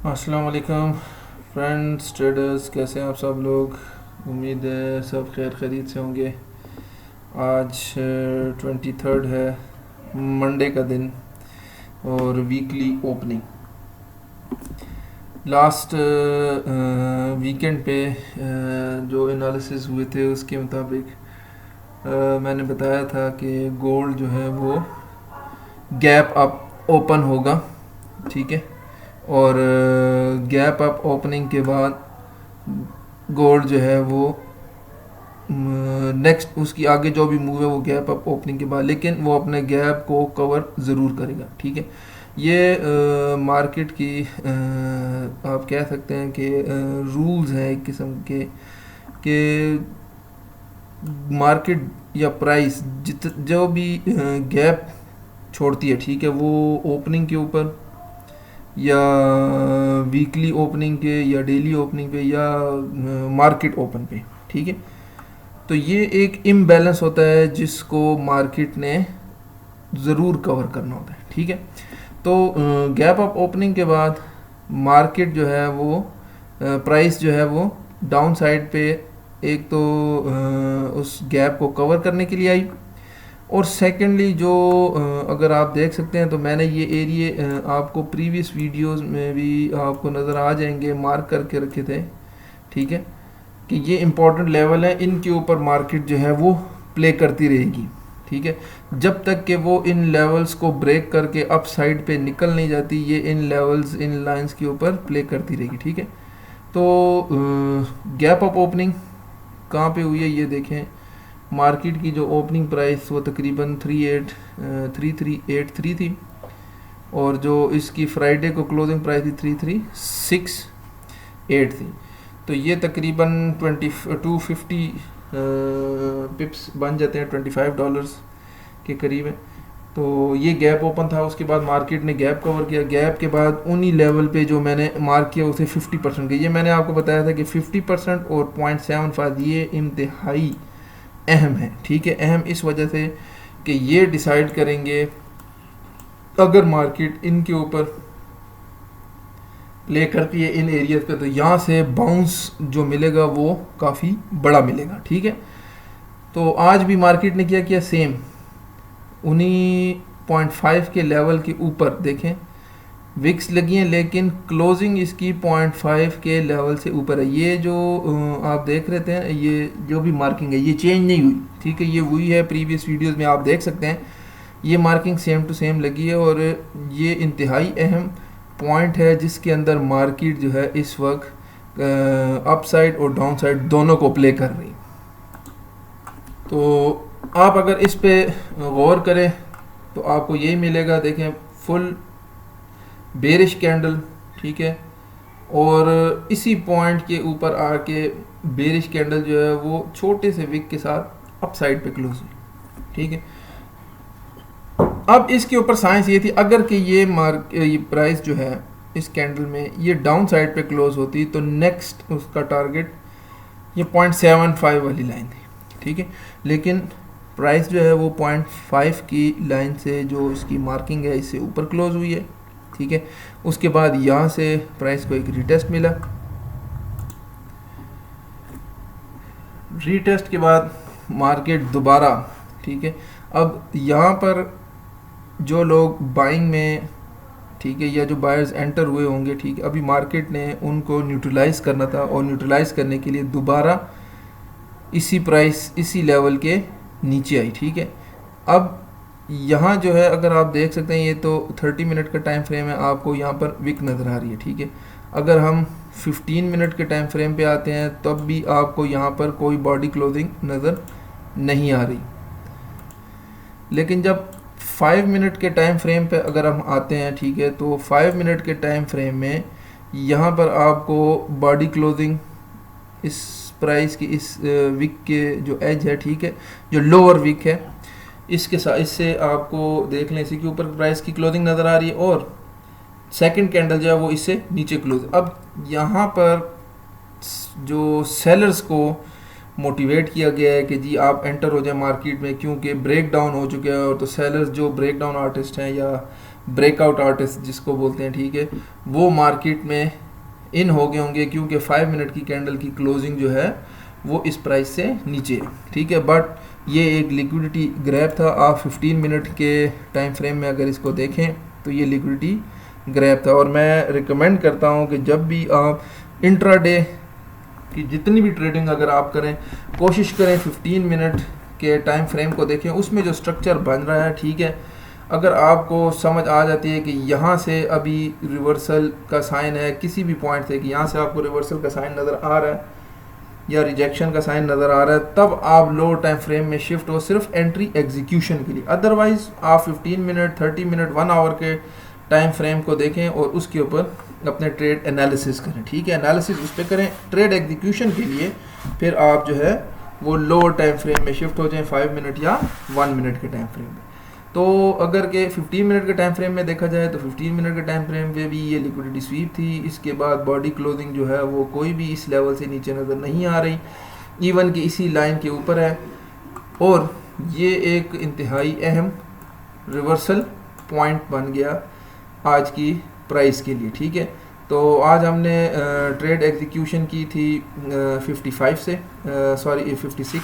अस्सलाम वालेकुम friends traders, कैसे हैं आप सब लोग। उम्मीद है सब खैर खैरियत से होंगे। आज 23 है, मंडे का दिन और वीकली ओपनिंग। लास्ट वीकेंड पे जो एनालिसिस हुए थे उसके मुताबिक मैंने बताया था कि गोल्ड जो है वो गैप अप ओपन होगा, ठीक है। और गैप अप ओपनिंग के बाद गोल्ड जो है वो नेक्स्ट उसकी आगे जो भी मूव है वो गैप अप ओपनिंग के बाद, लेकिन वो अपने गैप को कवर ज़रूर करेगा, ठीक है। ये मार्केट की आप कह सकते हैं कि रूल्स हैं एक किस्म के कि मार्केट या प्राइस जो भी गैप छोड़ती है, ठीक है, वो ओपनिंग के ऊपर या वीकली ओपनिंग पे या डेली ओपनिंग पे या मार्केट ओपन पे, ठीक है। तो ये एक इम्बैलेंस होता है जिसको मार्केट ने ज़रूर कवर करना होता है, ठीक है। तो गैप अप ओपनिंग के बाद मार्केट जो है वो प्राइस जो है वो डाउन साइड पे एक तो उस गैप को कवर करने के लिए आई, और सेकेंडली जो अगर आप देख सकते हैं तो मैंने ये एरिए आपको प्रीवियस वीडियोस में भी आपको नज़र आ जाएंगे, मार्क करके रखे थे, ठीक है, कि ये इम्पोर्टेंट लेवल है, इनके ऊपर मार्केट जो है वो प्ले करती रहेगी, ठीक है। जब तक कि वो इन लेवल्स को ब्रेक करके अप साइड पे निकल नहीं जाती, ये इन लेवल्स इन लाइंस के ऊपर प्ले करती रहेगी, ठीक है। तो गैप अप ओपनिंग कहाँ पे हुई है ये देखें। मार्केट की जो ओपनिंग प्राइस वो तकरीबन 3383 थी, और जो इसकी फ्राइडे को क्लोजिंग प्राइस थी 3368 थी। तो ये तकरीबन 250 पिप्स बन जाते हैं, $25 के करीब है। तो ये गैप ओपन था, उसके बाद मार्केट ने गैप कवर किया। गैप के बाद उन्हीं लेवल पे जो मैंने मार्क किया उसे 50% गई। ये मैंने आपको बताया था कि 50% और 0.75 ये इंतहाई अहम है, ठीक है। अहम इस वजह से कि ये डिसाइड करेंगे अगर मार्केट इनके ऊपर प्ले करती है इन एरियाज पे, तो यहाँ से बाउंस जो मिलेगा वो काफ़ी बड़ा मिलेगा, ठीक है। तो आज भी मार्केट ने क्या किया, सेम उन्हीं 0.5 के लेवल के ऊपर देखें विक्स लगी हैं, लेकिन क्लोजिंग इसकी 0.5 के लेवल से ऊपर है। ये जो आप देख रहे थे, ये जो भी मार्किंग है ये चेंज नहीं हुई, ठीक है। ये हुई है प्रीवियस वीडियोस में, आप देख सकते हैं ये मार्किंग सेम टू सेम लगी है, और ये इंतहाई अहम पॉइंट है जिसके अंदर मार्केट जो है इस वक्त अप साइड और डाउन साइड दोनों को प्ले कर रही। तो आप अगर इस पे गौर करें तो आपको यही मिलेगा, देखें फुल बेरिश कैंडल, ठीक है, और इसी पॉइंट के ऊपर आके बेरिश कैंडल जो है वो छोटे से विक के साथ अप साइड पे क्लोज हुई, ठीक है। अब इसके ऊपर साइंस ये थी, अगर कि ये प्राइस जो है इस कैंडल में ये डाउन साइड पे क्लोज होती तो नेक्स्ट उसका टारगेट ये 0.75 वाली लाइन थी, ठीक है। लेकिन प्राइस जो है वो 0.5 की लाइन से जो इसकी मार्किंग है इससे ऊपर क्लोज हुई है, ठीक है। उसके बाद यहाँ से प्राइस को एक रीटेस्ट मिला। रीटेस्ट के बाद मार्केट दोबारा, ठीक है। अब यहाँ पर जो लोग बाइंग में, ठीक है, या जो बायर्स एंटर हुए होंगे, ठीक है, अभी मार्केट ने उनको न्यूट्रलाइज करना था, और न्यूट्रलाइज करने के लिए दोबारा इसी प्राइस इसी लेवल के नीचे आई, ठीक है। अब यहाँ जो है अगर आप देख सकते हैं ये तो 30 मिनट का टाइम फ्रेम है, आपको यहाँ पर विक नज़र आ रही है, ठीक है। अगर हम 15 मिनट के टाइम फ्रेम पे आते हैं तब भी आपको यहाँ पर कोई बॉडी क्लोजिंग नज़र नहीं आ रही। लेकिन जब 5 मिनट के टाइम फ्रेम पे अगर हम आते हैं, ठीक है, तो 5 मिनट के टाइम फ्रेम में यहाँ पर आपको बॉडी क्लोजिंग इस प्राइस की इस विक के जो एज है, ठीक है, जो लोअर विक है इसके साथ, इससे आपको देख लें इसी के ऊपर प्राइस की क्लोजिंग नज़र आ रही है, और सेकंड कैंडल जो है वो इससे नीचे क्लोज। अब यहाँ पर जो सेलर्स को मोटिवेट किया गया है कि जी आप एंटर हो जाए मार्केट में, क्योंकि ब्रेक डाउन हो चुके हैं, और तो सेलर्स जो ब्रेक डाउन आर्टिस्ट हैं या ब्रेकआउट आर्टिस्ट जिसको बोलते हैं, ठीक है, वो मार्केट में इन हो गए होंगे क्योंकि 5 मिनट की कैंडल की क्लोजिंग जो है वो इस प्राइस से नीचे है, ठीक है। बट ये एक लिक्विडिटी ग्रैब था। आप 15 मिनट के टाइम फ्रेम में अगर इसको देखें तो ये लिक्विडिटी ग्रैब था। और मैं रिकमेंड करता हूँ कि जब भी आप इंट्राडे की जितनी भी ट्रेडिंग अगर आप करें, कोशिश करें 15 मिनट के टाइम फ्रेम को देखें, उसमें जो स्ट्रक्चर बन रहा है, ठीक है, अगर आपको समझ आ जाती है कि यहाँ से अभी रिवर्सल का साइन है किसी भी पॉइंट से, कि यहाँ से आपको रिवर्सल का साइन नज़र आ रहा है या रिजेक्शन का साइन नज़र आ रहा है, तब आप लो टाइम फ्रेम में शिफ्ट हो सिर्फ एंट्री एग्जीक्यूशन के लिए। अदरवाइज आप 15 मिनट 30 मिनट 1 आवर के टाइम फ्रेम को देखें और उसके ऊपर अपने ट्रेड एनालिसिस करें, ठीक है, एनालिसिस उस पर करें। ट्रेड एग्जीक्यूशन के लिए फिर आप जो है वो लोअर टाइम फ्रेम में शिफ्ट हो जाएं, 5 मिनट या 1 मिनट के टाइम फ्रेम में। तो अगर के 15 मिनट के टाइम फ्रेम में देखा जाए तो 15 मिनट के टाइम फ्रेम पे भी ये लिक्विडिटी स्वीप थी। इसके बाद बॉडी क्लोजिंग जो है वो कोई भी इस लेवल से नीचे नज़र नहीं आ रही, इवन कि इसी लाइन के ऊपर है, और ये एक इंतहाई अहम रिवर्सल पॉइंट बन गया आज की प्राइस के लिए, ठीक है। तो आज हमने ट्रेड एग्जीक्यूशन की थी 56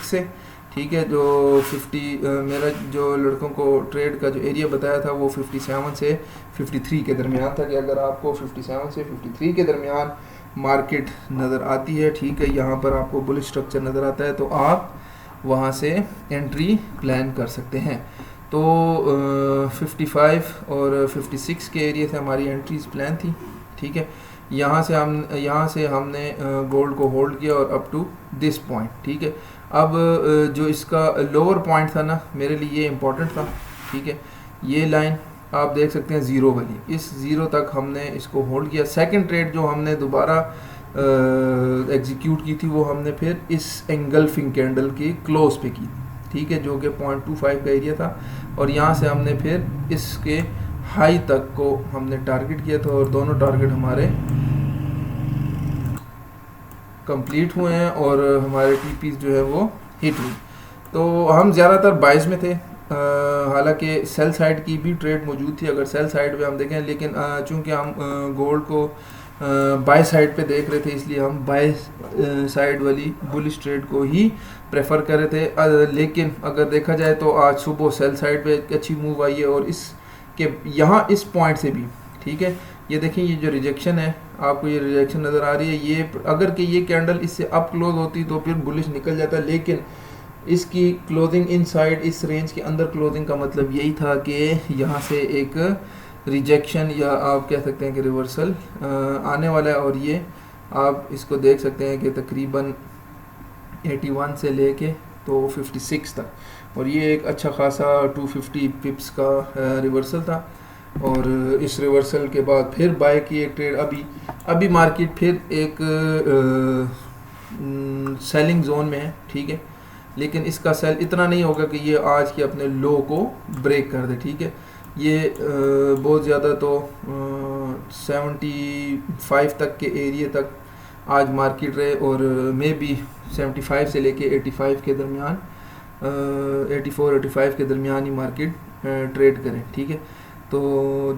से, ठीक है। जो 50 मेरा जो लड़कों को ट्रेड का जो एरिया बताया था वो 57 से 53 के दरमियान था, कि अगर आपको 57 से 53 के दरमियान मार्केट नज़र आती है, ठीक है, यहाँ पर आपको बुलिश स्ट्रक्चर नज़र आता है, तो आप वहाँ से एंट्री प्लान कर सकते हैं। तो 55 और 56 के एरिया से हमारी एंट्रीज प्लान थी, ठीक है। यहाँ से हमने गोल्ड को होल्ड किया और अप टू दिस पॉइंट, ठीक है। अब जो इसका लोअर पॉइंट था ना, मेरे लिए ये इम्पोर्टेंट था, ठीक है। ये लाइन आप देख सकते हैं ज़ीरो वाली, इस ज़ीरो तक हमने इसको होल्ड किया। सेकंड ट्रेड जो हमने दोबारा एग्जीक्यूट की थी वो हमने फिर इस एंगल्फिंग कैंडल की क्लोज पे की, ठीक है, जो कि 0.25 का एरिया था। और यहाँ से हमने फिर इसके हाई तक को हमने टारगेट किया था और दोनों टारगेट हमारे कंप्लीट हुए हैं और हमारे टीपीज जो है वो हिट हुई। तो हम ज़्यादातर बाइज में थे, हालांकि सेल साइड की भी ट्रेड मौजूद थी अगर सेल साइड पे हम देखें, लेकिन चूंकि हम गोल्ड को बाय साइड पे देख रहे थे, इसलिए हम बाय साइड वाली बुलिश ट्रेड को ही प्रेफर कर रहे थे। लेकिन अगर देखा जाए तो आज सुबह सेल साइड पे एक अच्छी मूव आई है, और इसके यहाँ इस पॉइंट से भी, ठीक है, ये देखें, ये जो रिजेक्शन है, आपको ये रिजेक्शन नज़र आ रही है, ये अगर कि ये कैंडल इससे अप क्लोज होती तो फिर बुलिश निकल जाता, लेकिन इसकी क्लोजिंग इनसाइड इस रेंज के अंदर क्लोजिंग का मतलब यही था कि यहाँ से एक रिजेक्शन या आप कह सकते हैं कि रिवर्सल आने वाला है। और ये आप इसको देख सकते हैं कि तकरीबन 81 से लेके तो 56 तक, और ये एक अच्छा खासा 250 पिप्स का रिवर्सल था। और इस रिवर्सल के बाद फिर बाय की एक ट्रेड, अभी मार्केट फिर एक सेलिंग जोन में है, ठीक है, लेकिन इसका सेल इतना नहीं होगा कि ये आज के अपने लो को ब्रेक कर दे, ठीक है। ये बहुत ज़्यादा तो 75 तक के एरिया तक आज मार्केट रहे, और मे बी 75 से लेके 85 के दरमियान 84-85 के दरमियान ही मार्केट ट्रेड करें, ठीक है। तो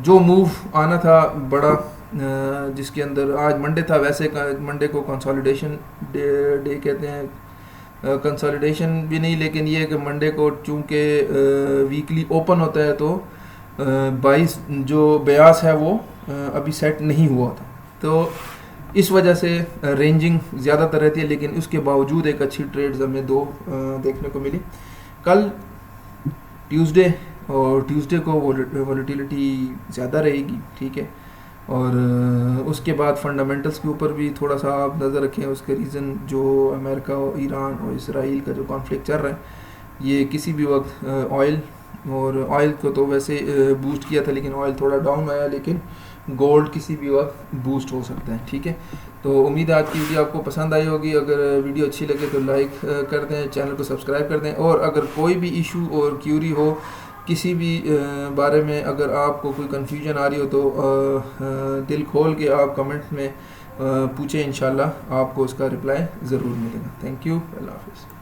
जो मूव आना था बड़ा, जिसके अंदर आज मंडे था, वैसे मंडे को कंसोलिडेशन डे कहते हैं, कंसोलिडेशन भी नहीं, लेकिन ये है कि मंडे को चूँकि वीकली ओपन होता है तो 22 जो ब्यास है वो अभी सेट नहीं हुआ था, तो इस वजह से रेंजिंग ज़्यादातर रहती है, लेकिन उसके बावजूद एक अच्छी ट्रेड्स हमें दो देखने को मिली। कल ट्यूसडे, और ट्यूसडे को वोलेटिलिटी ज़्यादा रहेगी, ठीक है, और उसके बाद फंडामेंटल्स के ऊपर भी थोड़ा सा आप नज़र रखें। उसके रीज़न जो अमेरिका और ईरान और इसराइल का जो कॉन्फ्लिक्ट चल रहा है, ये किसी भी वक्त ऑयल को तो वैसे बूस्ट किया था, लेकिन ऑयल थोड़ा डाउन आया, लेकिन गोल्ड किसी भी वक्त बूस्ट हो सकता है, ठीक है। तो उम्मीद है आज की वीडियो आपको पसंद आई होगी। अगर वीडियो अच्छी लगे तो लाइक कर दें, चैनल को सब्सक्राइब कर दें, और अगर कोई भी इशू और क्यूरी हो किसी भी बारे में, अगर आपको कोई कन्फ्यूजन आ रही हो तो दिल खोल के आप कमेंट में पूछें, इंशाल्लाह आपको उसका रिप्लाई ज़रूर मिलेगा। थैंक यू, अल्लाह हाफ़िज़।